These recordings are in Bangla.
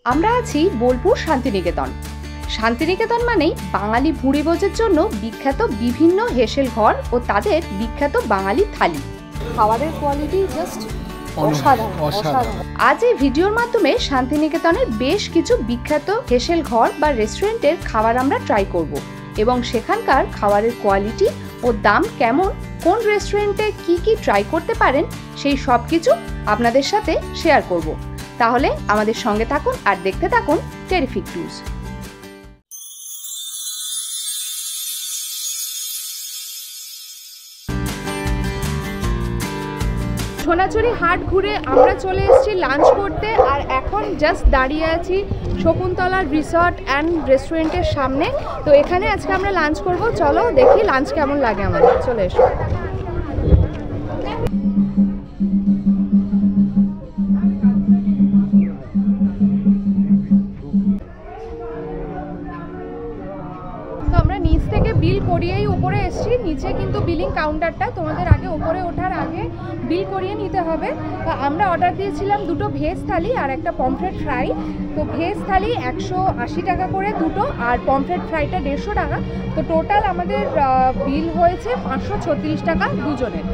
আমরা আছি বোলপুর শান্তিনিকেতন। শান্তিনিকেতন মানেই বাঙালি ভুঁড়িভোজের জন্য বিখ্যাত বিভিন্ন হেসেল ঘর ও তাদের বিখ্যাত বাঙালি থালি। খাবারের কোয়ালিটি জাস্ট অসাধারণ। আজ এই ভিডিওর মাধ্যমে শান্তিনিকেতনের বেশ কিছু বিখ্যাত হেসেল ঘর বা রেস্টুরেন্টের খাবার আমরা ট্রাই করব এবং সেখানকার খাবারের কোয়ালিটি ও দাম কেমন, কোন রেস্টুরেন্টে কি ট্রাই করতে পারেন, সেই সব কিছু আপনাদের সাথে শেয়ার করব। তাহলে আমাদের সঙ্গে থাকুন আর দেখতে থাকুন টেরিফিক ট্যুরস। সোনাঝুরি হাট ঘুরে আমরা চলে এসেছি লাঞ্চ করতে, আর এখন জাস্ট দাঁড়িয়ে আছি শকুন্তলা রিসর্ট অ্যান্ড রেস্টুরেন্টের সামনে। তো এখানে আজকে আমরা লাঞ্চ করব। চলো দেখি লাঞ্চ কেমন লাগে আমাদের। চলে এসো। বিল করিয়েই উপরে এসেছি। নিচে কিন্তু বিলিং কাউন্টারটা, তোমাদের আগে উপরে ওঠার আগে বিল করিয়ে নিতে হবে। তো আমরা অর্ডার দিয়েছিলাম দুটো ভেজ থালি আর একটা পমফ্রেট ফ্রাই। তো ভেজ থালি 180 টাকা করে দুটো, আর পমফ্রেট ফ্রাইটা 150 টাকা। তো টোটাল আমাদের বিল হয়েছে 536 টাকা দুজনের।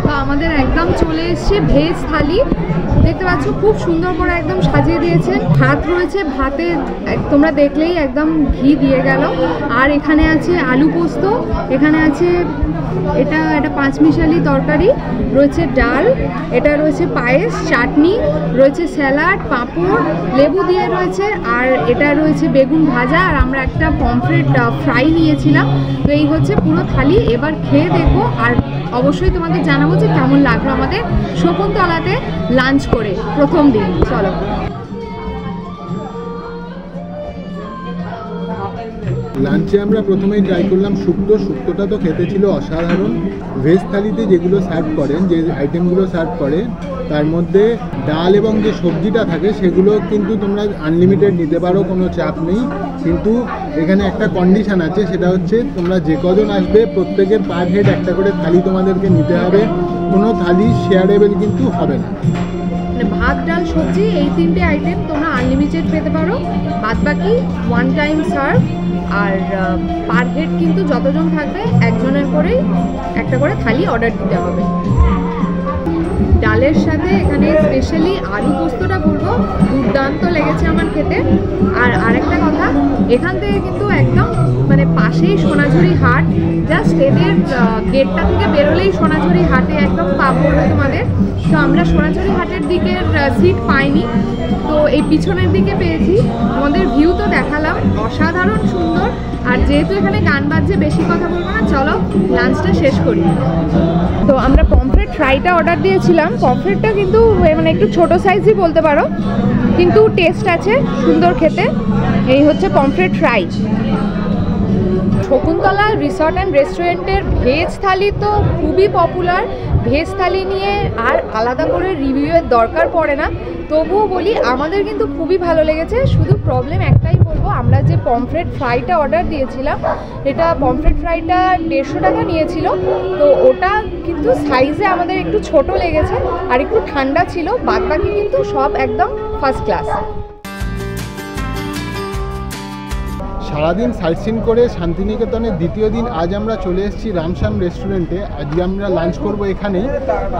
তো আমাদের একদম চলে এসছে ভেজ থালি। দেখতে পাচ্ছ খুব সুন্দর করে একদম সাজিয়ে দিয়েছেন। ভাত রয়েছে, ভাতে তোমরা দেখলেই একদম ঘি দিয়ে গেল। আর এখানে আছে আলু পোস্ত, এখানে আছে এটা পাঁচমিশালি তরকারি, রয়েছে ডাল, এটা রয়েছে পায়েস, চাটনি রয়েছে, স্যালাড, পাঁপড়, লেবু দিয়ে রয়েছে, আর এটা রয়েছে বেগুন ভাজা, আর আমরা একটা পমফ্রেট ফ্রাই নিয়েছিলাম। তো এই হচ্ছে পুরো থালি। এবার খেয়ে দেখবো আর অবশ্যই তোমাদের জানাবো যে কেমন লাগলো আমাদের শকুন্তলাতে লাঞ্চ করে প্রথম দিন। চলো। লাঞ্চে আমরা প্রথমেই ট্রাই করলাম শুক্তোটা তো খেতে ছিল অসাধারণ। ভেজ থালিতে যেগুলো সার্ভ করেন, যে আইটেমগুলো সার্ভ করে, তার মধ্যে ডাল এবং যে সবজিটা থাকে সেগুলো কিন্তু তোমরা আনলিমিটেড নিতে পারো, কোনো চাপ নেই। কিন্তু এখানে একটা কন্ডিশান আছে, সেটা হচ্ছে তোমরা যে কজন আসবে প্রত্যেকের পার হেড একটা করে থালি তোমাদেরকে নিতে হবে। কোনো থালি শেয়ারেবল কিন্তু হবে না। ভাত, ডাল, সবজি এই তিনটে আইটেম তোমরা আনলিমিটেড পেতে পারো, বাদ বাকি ওয়ান টাইম সার্ভ। আর পার হেড কিন্তু যতজন থাকবে একজনের করেই একটা করে থালি অর্ডার দিতে হবে। ডালের সাথে এখানে স্পেশালি আলু পোস্তটা বলবো দুর্দান্ত লেগেছে আমার খেতে। আর আরেকটা কথা, এখান থেকে কিন্তু একদম মানে পাশেই সোনাঝুরি হাট, জাস্ট এদের গেটটা থেকে বেরোলেই সোনাঝুরি হাটে একদম পা পড়বে তোমাদের। তো আমরা সোনাঝুরি হাটের দিকের সিট পাইনি, তো এই পিছনের দিকে পেয়েছি। আমাদের ভিউ তো দেখালাম, অসাধারণ সুন্দর। আর যেহেতু এখানে গান বাজছে, বেশি কথা বলবো না, চলো লাঞ্চটা শেষ করি। তো আমরা পমফ্রেট ফ্রাইটা অর্ডার দিয়েছিলাম। পমফ্রেটটা কিন্তু মানে একটু ছোট সাইজই বলতে পারো, কিন্তু টেস্ট আছে, সুন্দর খেতে। এই হচ্ছে pomfret fry. Shakuntala resort and রেস্টুরেন্টের ভেজ থালি তো খুবই পপুলার। ভেজ থালি নিয়ে আর আলাদা করে রিভিউয়ের দরকার পড়ে না। তবুও বলি আমাদের কিন্তু খুবই ভালো লেগেছে। শুধু প্রবলেম একটাই বলবো, আমরা যে পমফ্রেট ফ্রাইটা অর্ডার দিয়েছিলাম, এটা পমফ্রেট ফ্রাইটা 150 টাকা নিয়েছিল। তো ওটা কিন্তু সাইজে আমাদের একটু ছোট লেগেছে আর একটু ঠান্ডা ছিল, বাদবাকি কিন্তু সব একদম ফার্স্ট ক্লাস। সারাদিন সাইট সিন করে শান্তিনিকেতনের দ্বিতীয় দিন আজ আমরা চলে এসেছি রামশ্যাম রেস্টুরেন্টে। আজকে আমরা লাঞ্চ করব এখানেই।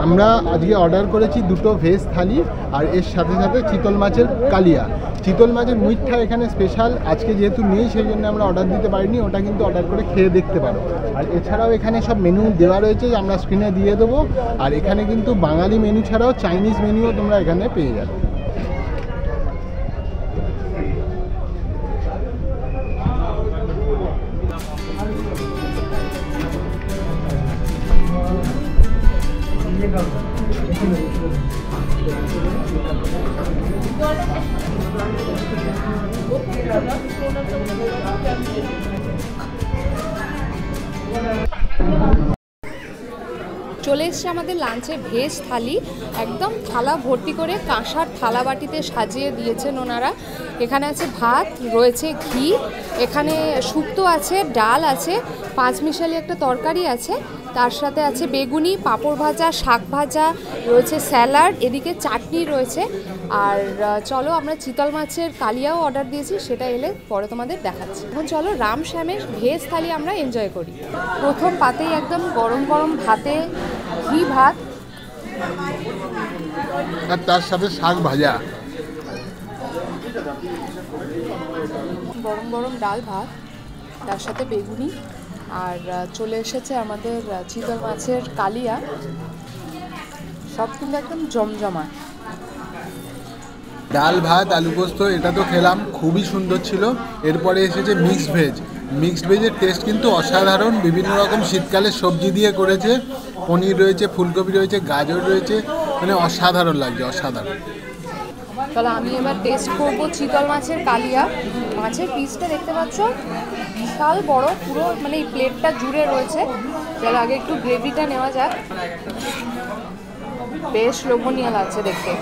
আমরা আজকে অর্ডার করেছি দুটো ভেজ থালি, আর এর সাথে সাথে চিতল মাছের কালিয়া। চিতল মাছের মুইঠা এখানে স্পেশাল, আজকে যেহেতু নেই সেই জন্য আমরা অর্ডার দিতে পারিনি। ওটা কিন্তু অর্ডার করে খেয়ে দেখতে পারো। আর এছাড়াও এখানে সব মেনু দেওয়া রয়েছে, আমরা স্ক্রিনে দিয়ে দেবো। আর এখানে কিন্তু বাঙালি মেনু ছাড়াও চাইনিজ মেনুও তোমরা এখানে পেয়ে যাবে। চলে এসছে আমাদের লাঞ্চে ভেজ থালি, একদম থালা ভর্তি করে কাঁসার থালা বাটিতে সাজিয়ে দিয়েছেন ওনারা। এখানে আছে ভাত, রয়েছে ঘি, এখানে শুক্তো আছে, ডাল আছে, পাঁচমিশালি একটা তরকারি আছে, তার সাথে আছে বেগুনি, পাঁপড় ভাজা, শাক ভাজা, রয়েছে স্যালাড, এদিকে চাটনি রয়েছে। আর চলো আমরা চিতল মাছের কালিয়াও অর্ডার দিয়েছি, সেটা এলে পরে তোমাদের দেখাচ্ছি। এখন চলো রামশ্যামের ভেজ থালি আমরা এনজয় করি। প্রথম পাতেই একদম গরম গরম ভাতে ঘি ভাত, আর তার সাথে শাক ভাজা, গরম গরম ডাল ভাত, তার সাথে বেগুনি, আর চলে এসেছে আমাদের চিতল মাছের কালিয়া। সব কিন্তু একদম জমজমা। ডাল ভাত আলু পোস্ত এটা তো খেলাম, খুবই সুন্দর ছিল। এরপরে এসেছে মিক্সড ভেজ। মিক্সড ভেজের টেস্ট কিন্তু অসাধারণ। বিভিন্ন রকম শীতকালের সবজি দিয়ে করেছে, পনির রয়েছে, ফুলকপি রয়েছে, গাজর রয়েছে, মানে অসাধারণ লাগছে, অসাধারণ। চলো আমি এবার টেস্ট করবো চিতল মাছের কালিয়া। মাছের পিসটা দেখতে পাচ্ছ বিশাল বড়, পুরো মানে এই প্লেটটা জুড়ে রয়েছে। চলো আগে একটু গ্রেভিটা নেওয়া যাক। বেশ লোভনীয় লাগছে দেখতে,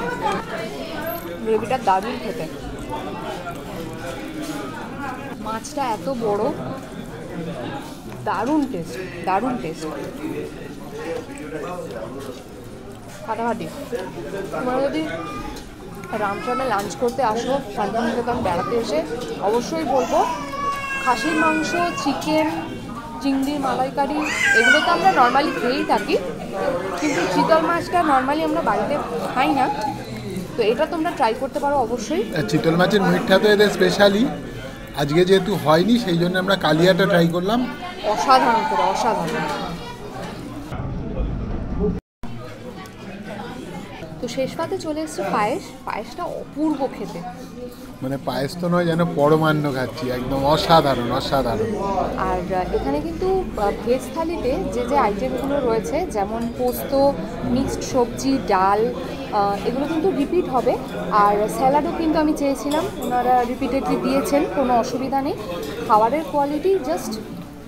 গ্রেভিটা দারুণ খেতে। মাছটা এত বড়, দারুণ টেস্ট, দারুণ টেস্ট, ফাটাফাটি। তোমরা যদি রামশ্যামে লাঞ্চ করতে আসো, শান্তিনিকেতন বেড়াতে এসে, অবশ্যই বলবো খাসির মাংস, চিকেন, চিংড়ির মালাইকারি এগুলো তো আমরা নর্মালি খেয়েই থাকি, কিন্তু চিতল মাছটা নর্মালি আমরা বাড়িতে খাই না, তো এটা তোমরা ট্রাই করতে পারো অবশ্যই। চিতল মাছের মিঠটা তো এদের স্পেশালি, আজকে যেহেতু হয়নি সেই জন্য আমরা কালিয়াটা ট্রাই করলাম। অসাধারণ করে, অসাধারণ। তো শেষ পাতে চলে এসছে পায়েস। পায়েসটা অপূর্ব খেতে, মানে পায়েস তো নয়, যেন পরমান্ন খাচ্ছি, একদম অসাধারণ, অসাধারণ। আর এখানে কিন্তু ভেজ থালিতে যে যে আইটেমগুলো রয়েছে, যেমন পোস্ত, মিক্সড সবজি, ডাল, এগুলো কিন্তু রিপিট হবে। আর স্যালাডও কিন্তু আমি চেয়েছিলাম, ওনারা রিপিটেডলি দিয়েছেন, কোনো অসুবিধা নেই। খাবারের কোয়ালিটি জাস্ট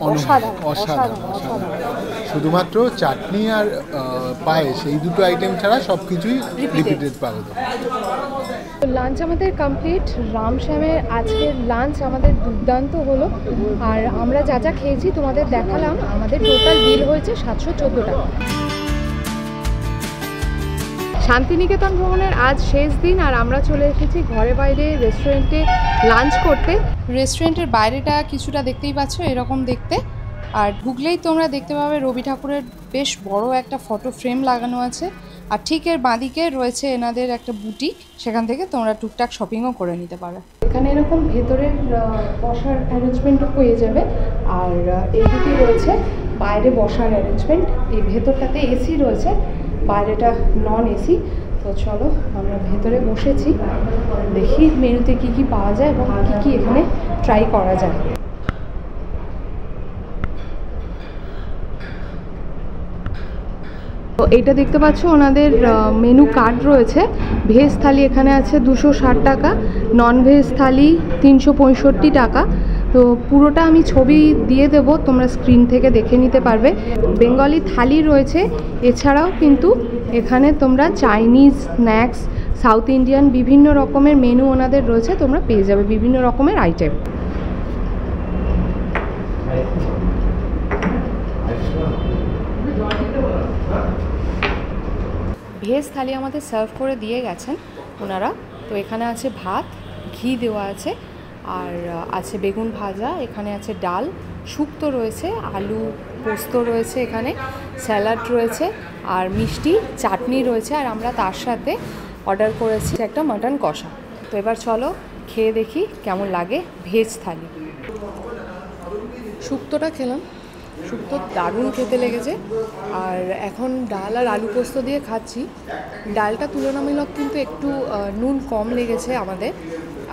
অসাধারণ, অসাধারণ, অসাধারণ। শুধুমাত্র চাটনি আর পায়েস এই দুটো আইটেম ছাড়া সব কিছুই রিপিটেড পাবে। তো লাঞ্চ আমাদের কমপ্লিট। রামশ্যামের আজকের লাঞ্চ আমাদের দুর্দান্ত হলো। আর আমরা যা যা খেয়েছি তোমাদের দেখালাম। আমাদের টোটাল বিল হয়েছে 714 টাকা। শান্তিনিকেতন ভ্রমণের আজ শেষ দিন, আর আমরা চলে এসেছি ঘরে বাইরে রেস্টুরেন্টে লাঞ্চ করতে। রেস্টুরেন্টের বাইরেটা কিছুটা দেখতেই পাচ্ছ এরকম দেখতে, আর ঢুকলেই তোমরা দেখতে পাবে রবি ঠাকুরের বেশ বড় একটা ফটো ফ্রেম লাগানো আছে। আর ঠিক এর বাঁদিকে রয়েছে এনাদের একটা বুটিক, সেখান থেকে তোমরা টুকটাক শপিংও করে নিতে পারো। এখানে এরকম ভেতরের বসার অ্যারেঞ্জমেন্টও পেয়ে যাবে, আর এইদিকে রয়েছে বাইরে বসার অ্যারেঞ্জমেন্ট। এই ভেতরটাতে এসি রয়েছে, বাইরেটা নন এসি। তো চলো আমরা ভেতরে বসেছি, দেখি মেনুতে কি কি পাওয়া যায় এবং কি কি এখানে ট্রাই করা যায়। তো এইটা দেখতে পাচ্ছ ওনাদের মেনু কার্ড রয়েছে। ভেজ থালি এখানে আছে 260 টাকা, নন ভেজ থালি 365 টাকা। তো পুরোটা আমি ছবি দিয়ে দেবো, তোমরা স্ক্রিন থেকে দেখে নিতে পারবে। বেঙ্গলি থালি রয়েছে, এছাড়াও কিন্তু এখানে তোমরা চাইনিজ, স্ন্যাক্স, সাউথ ইন্ডিয়ান বিভিন্ন রকমের মেনু ওনাদের রয়েছে, তোমরা পেয়ে যাবে বিভিন্ন রকমের আইটেম। ভেজ থালি আমাদের সার্ভ করে দিয়ে গেছেন ওনারা। তো এখানে আছে ভাত, ঘি দেওয়া আছে, আর আছে বেগুন ভাজা, এখানে আছে ডাল, শুক্তো রয়েছে, আলু পোস্ত রয়েছে, এখানে স্যালাড রয়েছে, আর মিষ্টি চাটনি রয়েছে, আর আমরা তার সাথে অর্ডার করেছি একটা মাটন কষা। তো এবার চলো খেয়ে দেখি কেমন লাগে ভেজ থালি। শুক্তোটা খেলাম, শুক্তো দারুণ খেতে লেগেছে। আর এখন ডাল আর আলু পোস্ত দিয়ে খাচ্ছি। ডালটা তুলনামূলক কিন্তু একটু নুন কম লেগেছে আমাদের,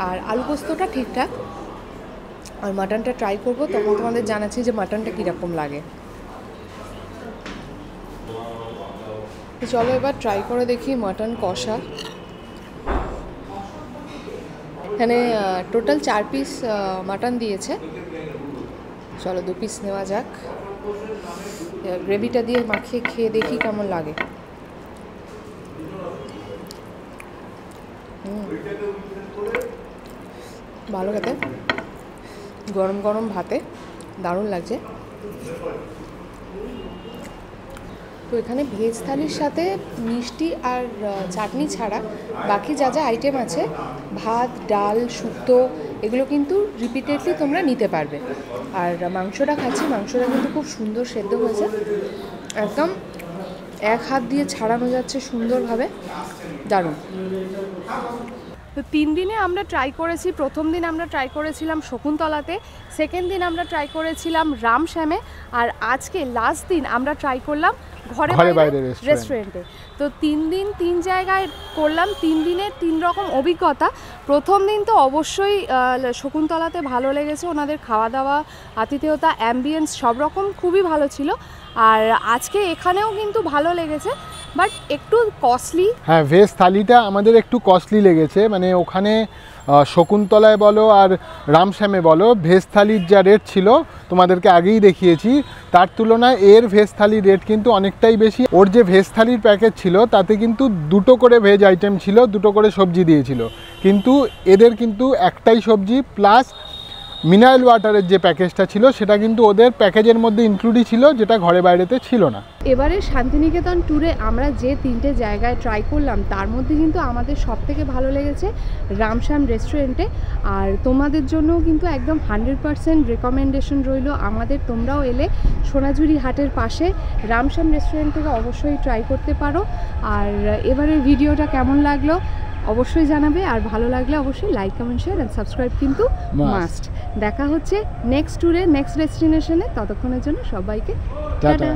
আর আলু পোস্তটা ঠিকঠাক। আর মাটনটা ট্রাই করবো, তখন তোমাদের জানাচ্ছি যে মাটনটা কীরকম লাগে। তো চলো এবার ট্রাই করে দেখি মাটন কষা। এখানে টোটাল 4 পিস মাটন দিয়েছে, চলো 2 পিস নেওয়া যাক। গ্রেভিটা দিয়ে মাখিয়ে খেয়ে দেখি কেমন লাগে। ভালো খেতে, গরম গরম ভাতে দারুণ লাগছে। তো এখানে ভেজ থালির সাথে মিষ্টি আর চাটনি ছাড়া বাকি যা যা আইটেম আছে, ভাত, ডাল, শুক্তো, এগুলো কিন্তু রিপিটেডলি তোমরা নিতে পারবে। আর মাংসটা খাচ্ছি, মাংসটা কিন্তু খুব সুন্দর সেদ্ধ হয়েছে, একদম এক হাত দিয়ে ছাড়ানো যাচ্ছে সুন্দরভাবে, দারুণ। তো 3 দিনে আমরা ট্রাই করেছি। প্রথম দিন আমরা ট্রাই করেছিলাম শকুন্তলাতে, সেকেন্ড দিন আমরা ট্রাই করেছিলাম রামশ্যামে, আর আজকে লাস্ট দিন আমরা ট্রাই করলাম ঘরে বাইরে রেস্টুরেন্টে। তো 3 দিন 3 জায়গায় করলাম, 3 দিনের 3 রকম অভিজ্ঞতা। প্রথম দিন তো অবশ্যই শকুন্তলাতে ভালো লেগেছে, ওনাদের খাওয়া দাওয়া, আতিথেয়তা, অ্যাম্বিয়েন্স সব রকম খুবই ভালো ছিল। আর আজকে এখানেও কিন্তু ভালো লেগেছে, বাট একটু কস্টলি। হ্যাঁ, ভেজ থালিটা আমাদের একটু কস্টলি লেগেছে, মানে ওখানে শকুন্তলায় বলো আর রামশ্যামে বলো, ভেজ থালির যা রেট ছিল তোমাদেরকে আগেই দেখিয়েছি, তার তুলনায় এর ভেজ থালির রেট কিন্তু অনেকটাই বেশি। ওর যে ভেজ থালির প্যাকেজ ছিল তাতে কিন্তু 2টো করে ভেজ আইটেম ছিল, 2টো করে সবজি দিয়েছিল, কিন্তু এদের কিন্তু একটাই সবজি প্লাস মিনারেল ওয়াটারের যে প্যাকেজটা ছিল সেটা কিন্তু ওদের প্যাকেজের মধ্যে ইনক্লুডই ছিল, যেটা ঘরে বাইরেতে ছিল না। এবারে শান্তিনিকেতন ট্যুরে আমরা যে 3টে জায়গায় ট্রাই করলাম তার মধ্যে কিন্তু আমাদের সবথেকে ভালো লেগেছে রামশ্যাম রেস্টুরেন্টে। আর তোমাদের জন্যও কিন্তু একদম 100% রেকমেন্ডেশন রইল আমাদের। তোমরাও এলে সোনাঝুরি হাটের পাশে রামশ্যাম রেস্টুরেন্ট থেকে অবশ্যই ট্রাই করতে পারো। আর এবারের ভিডিওটা কেমন লাগলো অবশ্যই জানাবে, আর ভালো লাগলে অবশ্যই like, comment, share and subscribe কিন্তু মাস্ট। দেখা হচ্ছে নেক্সট ট্যুরে, নেক্সট ডেস্টিনেশনে। ততক্ষণের জন্য সবাইকে টাটা।